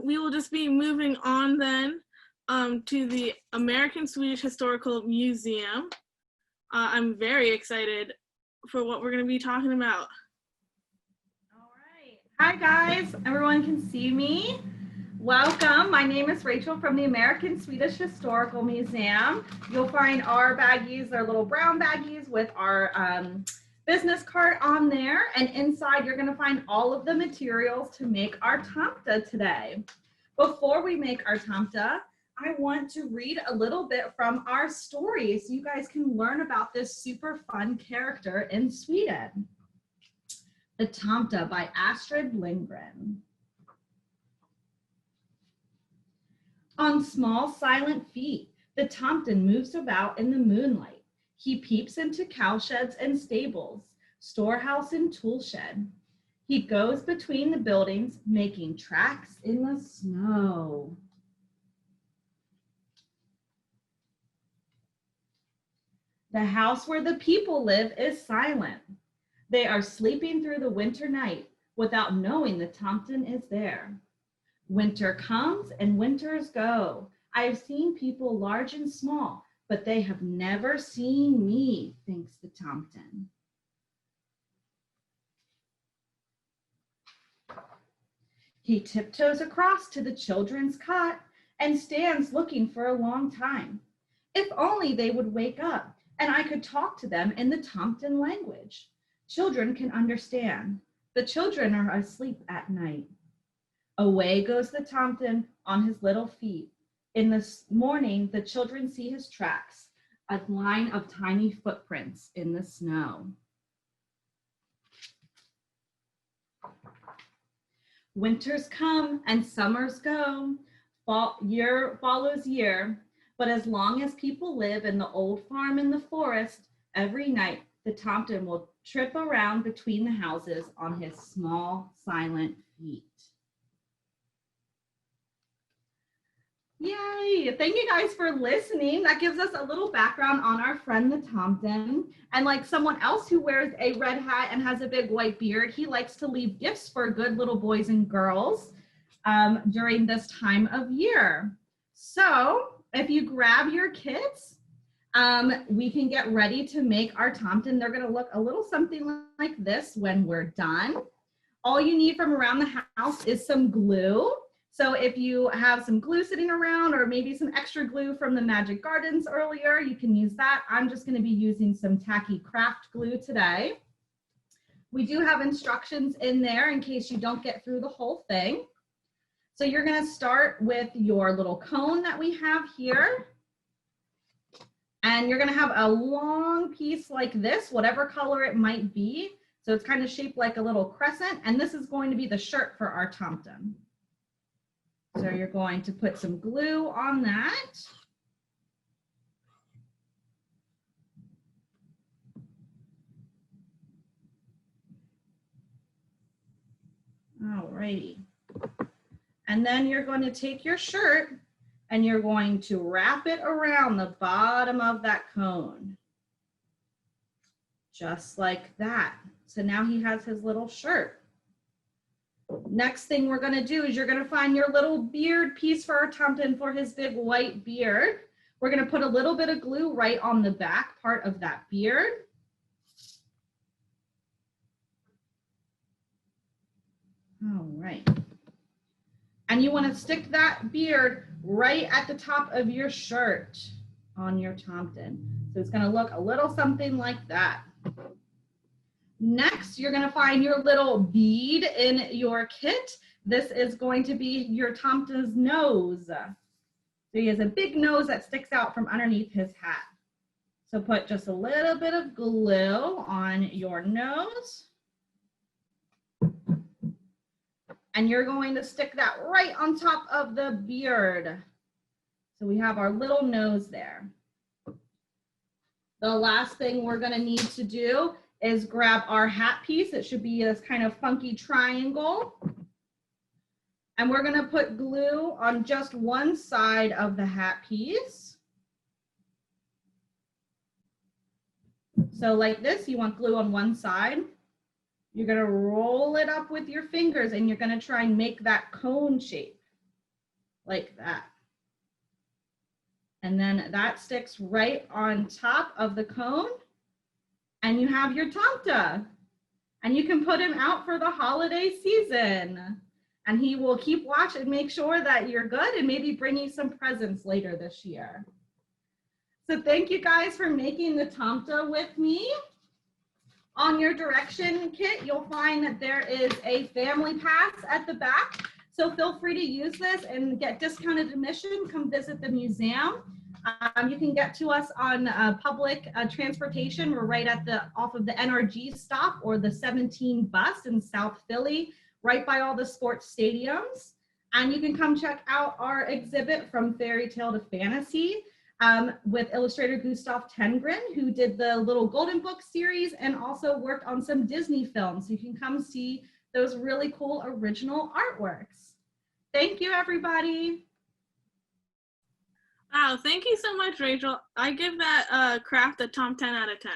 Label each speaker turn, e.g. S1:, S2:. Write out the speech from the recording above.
S1: we will just be moving on then to the American Swedish Historical Museum. I'm very excited for what we're going to be talking about.
S2: All right. Hi guys, everyone can see me. Welcome. My name is Rachel from the American Swedish Historical Museum. You'll find our baggies, they're little brown baggies with our business card on there, and inside you're going to find all of the materials to make our tomte today. Before we make our tomte, I want to read a little bit from our story so you guys can learn about this super fun character in Sweden. The Tomte by Astrid Lindgren. On small silent feet, the Tomten moves about in the moonlight. He peeps into cowsheds and stables, storehouse and tool shed. He goes between the buildings, making tracks in the snow. The house where the people live is silent. They are sleeping through the winter night without knowing the Tomten is there. Winter comes and winters go. I have seen people large and small, but they have never seen me, thinks the Tomten. He tiptoes across to the children's cot and stands looking for a long time. If only they would wake up and I could talk to them in the Tomten language. Children can understand. The children are asleep at night. Away goes the Tomten on his little feet. In the morning, the children see his tracks, a line of tiny footprints in the snow. Winters come and summers go. Year follows year. But as long as people live in the old farm in the forest, every night the Tomten will trip around between the houses on his small, silent feet. Yay! Thank you guys for listening. That gives us a little background on our friend the Tomten. And like someone else who wears a red hat and has a big white beard, he likes to leave gifts for good little boys and girls during this time of year. So if you grab your kits, we can get ready to make our Tomten. They're going to look a little something like this when we're done. All you need from around the house is some glue. So if you have some glue sitting around or maybe some extra glue from the Magic Gardens earlier, you can use that. I'm just going to be using some tacky craft glue today. We do have instructions in there in case you don't get through the whole thing. So you're going to start with your little cone that we have here. And you're going to have a long piece like this, whatever color it might be. So it's kind of shaped like a little crescent. And this is going to be the shirt for our Tomten. So you're going to put some glue on that. All righty. And then you're going to take your shirt and you're going to wrap it around the bottom of that cone. Just like that. So now he has his little shirt. Next thing we're going to do is you're going to find your little beard piece for our Tomten for his big white beard. We're going to put a little bit of glue right on the back part of that beard. All right. And you want to stick that beard right at the top of your shirt on your Tomten. So it's going to look a little something like that. Next, you're going to find your little bead in your kit. This is going to be your Tomten's nose. So he has a big nose that sticks out from underneath his hat. So put just a little bit of glue on your nose. And you're going to stick that right on top of the beard. So we have our little nose there. The last thing we're going to need to do is grab our hat piece. It should be this kind of funky triangle. And we're going to put glue on just one side of the hat piece. So like this, you want glue on one side. You're going to roll it up with your fingers and you're going to try and make that cone shape. like that. And then that sticks right on top of the cone. And you have your Tomta. And you can put him out for the holiday season. And he will keep watch and make sure that you're good and maybe bring you some presents later this year. So thank you guys for making the Tomta with me. On your direction kit, you'll find that there is a family pass at the back. So feel free to use this and get discounted admission. Come visit the museum. You can get to us on public transportation. We're right at off of the NRG stop or the 17 bus in South Philly, right by all the sports stadiums. And you can come check out our exhibit From Fairy Tale to Fantasy with illustrator Gustav Tengren, who did the Little Golden Book series and also worked on some Disney films. So you can come see those really cool original artworks. Thank you, everybody.
S1: Wow, thank you so much, Rachel. I give that craft a Tom 10 out of 10.